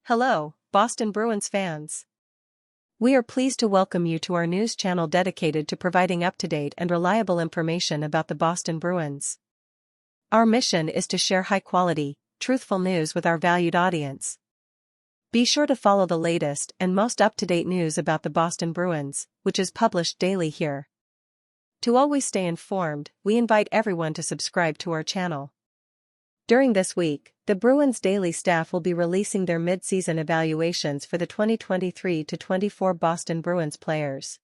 Hello, Boston Bruins fans. We are pleased to welcome you to our news channel dedicated to providing up-to-date and reliable information about the Boston Bruins. Our mission is to share high-quality, truthful news with our valued audience. Be sure to follow the latest and most up-to-date news about the Boston Bruins, which is published daily here. To always stay informed, we invite everyone to subscribe to our channel. During this week, the Bruins daily staff will be releasing their mid-season evaluations for the 2023-24 Boston Bruins players.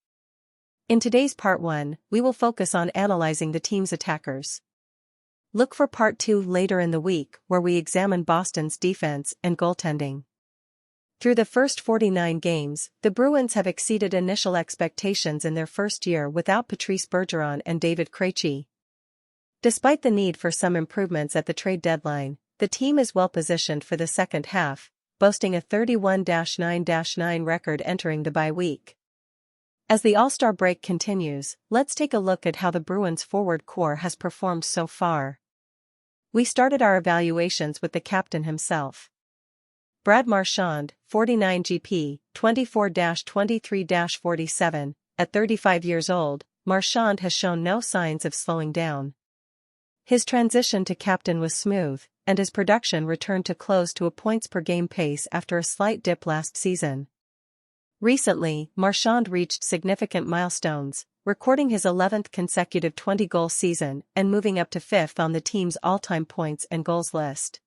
In today's Part 1, we will focus on analyzing the team's attackers. Look for Part 2 later in the week, where we examine Boston's defense and goaltending. Through the first 49 games, the Bruins have exceeded initial expectations in their first year without Patrice Bergeron and David Krejci. Despite the need for some improvements at the trade deadline, the team is well positioned for the second half, boasting a 31-9-9 record entering the bye week. As the All-Star break continues, let's take a look at how the Bruins forward core has performed so far. We started our evaluations with the captain himself. Brad Marchand, 49 GP, 24-23-47, at 35 years old, Marchand has shown no signs of slowing down. His transition to captain was smooth, and his production returned to close to a points-per-game pace after a slight dip last season. Recently, Marchand reached significant milestones, recording his 11th consecutive 20-goal season and moving up to 5th on the team's all-time points and goals list.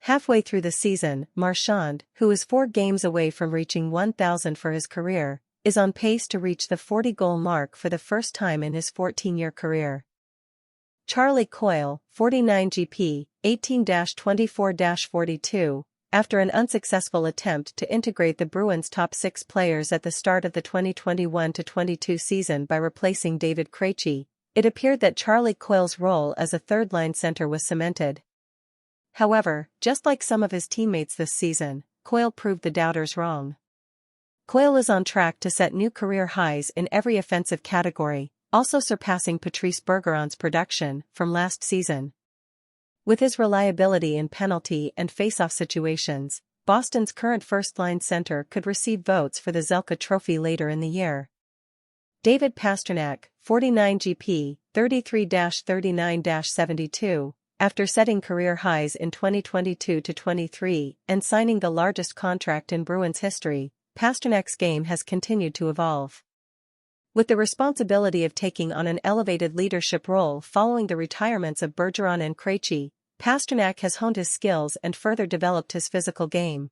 Halfway through the season, Marchand, who is 4 games away from reaching 1,000 for his career, is on pace to reach the 40-goal mark for the first time in his 14-year career. Charlie Coyle, 49 GP, 18-24-42, after an unsuccessful attempt to integrate the Bruins' top 6 players at the start of the 2021-22 season by replacing David Krejci, it appeared that Charlie Coyle's role as a third-line center was cemented. However, just like some of his teammates this season, Coyle proved the doubters wrong. Coyle is on track to set new career highs in every offensive category, also surpassing Patrice Bergeron's production from last season. With his reliability in penalty and face-off situations, Boston's current first-line center could receive votes for the Zelka Trophy later in the year. David Pastrnak, 49 GP, 33-39-72, after setting career highs in 2022-23 and signing the largest contract in Bruins history, Pasternak's game has continued to evolve. With the responsibility of taking on an elevated leadership role following the retirements of Bergeron and Krejci, Pastrnak has honed his skills and further developed his physical game.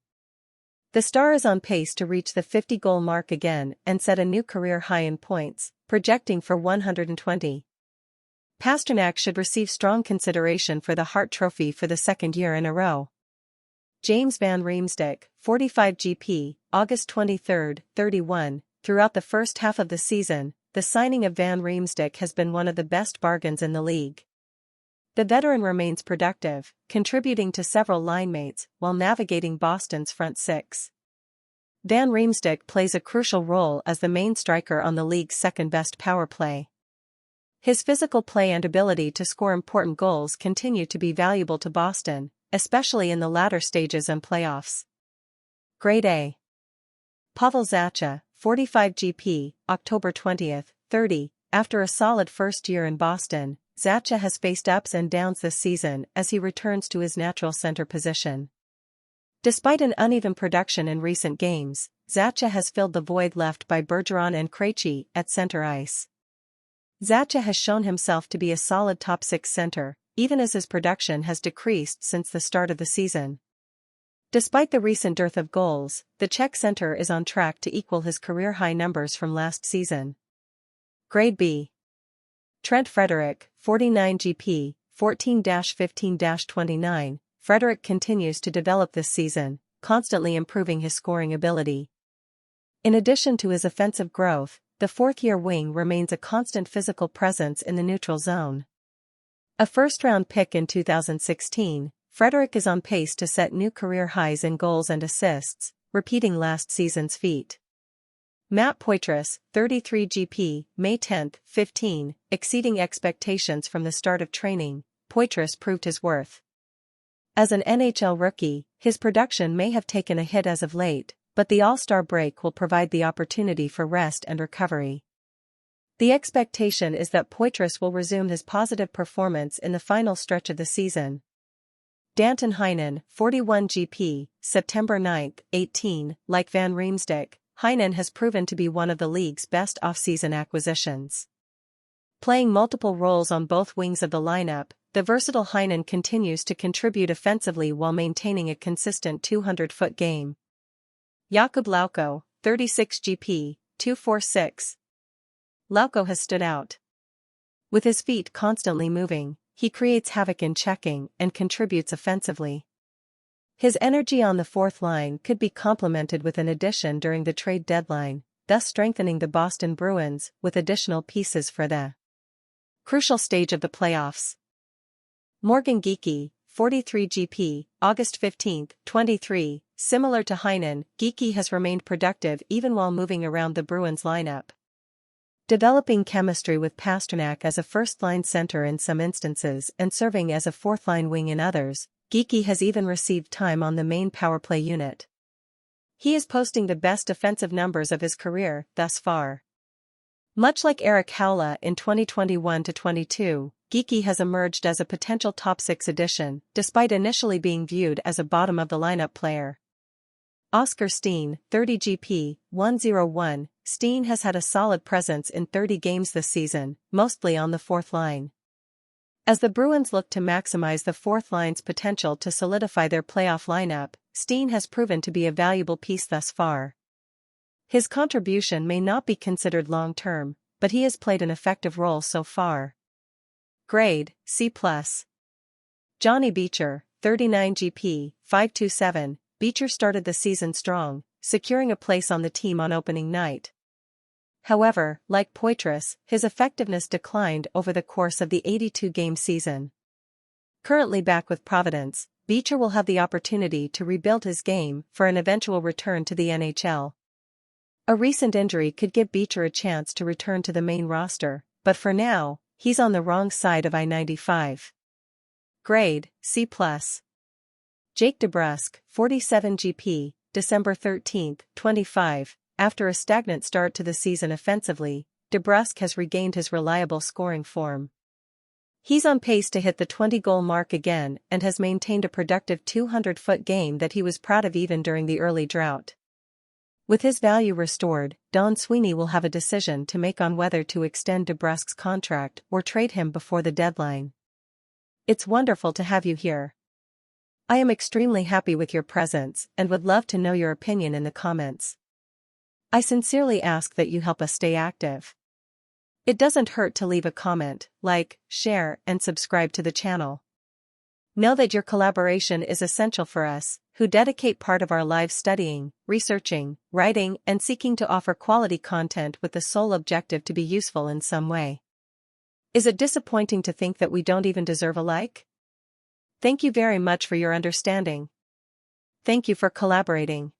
The star is on pace to reach the 50-goal mark again and set a new career high in points, projecting for 120. Pastrnak should receive strong consideration for the Hart Trophy for the second year in a row. James Van Riemsdyk, 45 GP, August 23, 31. Throughout the first half of the season, the signing of Van Riemsdyk has been one of the best bargains in the league. The veteran remains productive, contributing to several line mates while navigating Boston's front six. Van Riemsdyk plays a crucial role as the main striker on the league's second-best power play. His physical play and ability to score important goals continue to be valuable to Boston, especially in the latter stages and playoffs. Grade A. Pavel Zacha, 45 GP, October 20, 30. After a solid first year in Boston, Zacha has faced ups and downs this season as he returns to his natural center position. Despite an uneven production in recent games, Zacha has filled the void left by Bergeron and Krejci at center ice. Zacha has shown himself to be a solid top 6 center, even as his production has decreased since the start of the season. Despite the recent dearth of goals, the Czech center is on track to equal his career-high numbers from last season. Grade B. Trent Frederic, 49 GP, 14-15-29. Frederic continues to develop this season, constantly improving his scoring ability. In addition to his offensive growth, the fourth-year wing remains a constant physical presence in the neutral zone. A first-round pick in 2016, Frederic is on pace to set new career highs in goals and assists, repeating last season's feat. Matt Poitras, 33 GP, May 10, 15, exceeding expectations from the start of training, Poitras proved his worth. As an NHL rookie, His production may have taken a hit as of late, but the All-Star break will provide the opportunity for rest and recovery. The expectation is that Poitras will resume his positive performance in the final stretch of the season. Danton Heinen, 41 GP, September 9, 18. Like Van Riemsdyk, Heinen has proven to be one of the league's best off-season acquisitions. Playing multiple roles on both wings of the lineup, the versatile Heinen continues to contribute offensively while maintaining a consistent 200-foot game. Jakub Lauko, 36 GP, 246. Lauko has stood out. With his feet constantly moving, he creates havoc in checking and contributes offensively. His energy on the fourth line could be complemented with an addition during the trade deadline, thus strengthening the Boston Bruins with additional pieces for the crucial stage of the playoffs. Morgan Geekie, 43 GP, August 15, 23. Similar to Heinen, Geekie has remained productive even while moving around the Bruins lineup. Developing chemistry with Pastrnak as a first-line center in some instances and serving as a fourth-line wing in others, Geekie has even received time on the main powerplay unit. He is posting the best offensive numbers of his career thus far. Much like Eric Haula in 2021-22, Geekie has emerged as a potential top-6 addition, despite initially being viewed as a bottom-of-the-lineup player. Oscar Steen, 30 GP, 101. Steen has had a solid presence in 30 games this season, mostly on the fourth line. As the Bruins look to maximize the fourth line's potential to solidify their playoff lineup, Steen has proven to be a valuable piece thus far. His contribution may not be considered long-term, but he has played an effective role so far. Grade, C+. Johnny Beecher, 39 GP, 527. Beecher started the season strong, securing a place on the team on opening night. However, like Poitras, his effectiveness declined over the course of the 82-game season. Currently back with Providence, Beecher will have the opportunity to rebuild his game for an eventual return to the NHL. A recent injury could give Beecher a chance to return to the main roster, but for now, he's on the wrong side of I-95. Grade, C+. Jake DeBrusk, 47 GP, December 13, 25. After a stagnant start to the season offensively, DeBrusk has regained his reliable scoring form. He's on pace to hit the 20-goal mark again and has maintained a productive 200-foot game that he was proud of even during the early drought. With his value restored, Don Sweeney will have a decision to make on whether to extend DeBrusk's contract or trade him before the deadline. It's wonderful to have you here. I am extremely happy with your presence and would love to know your opinion in the comments. I sincerely ask that you help us stay active. It doesn't hurt to leave a comment, like, share, and subscribe to the channel. Know that your collaboration is essential for us, who dedicate part of our lives studying, researching, writing, and seeking to offer quality content with the sole objective to be useful in some way. Is it disappointing to think that we don't even deserve a like? Thank you very much for your understanding. Thank you for collaborating.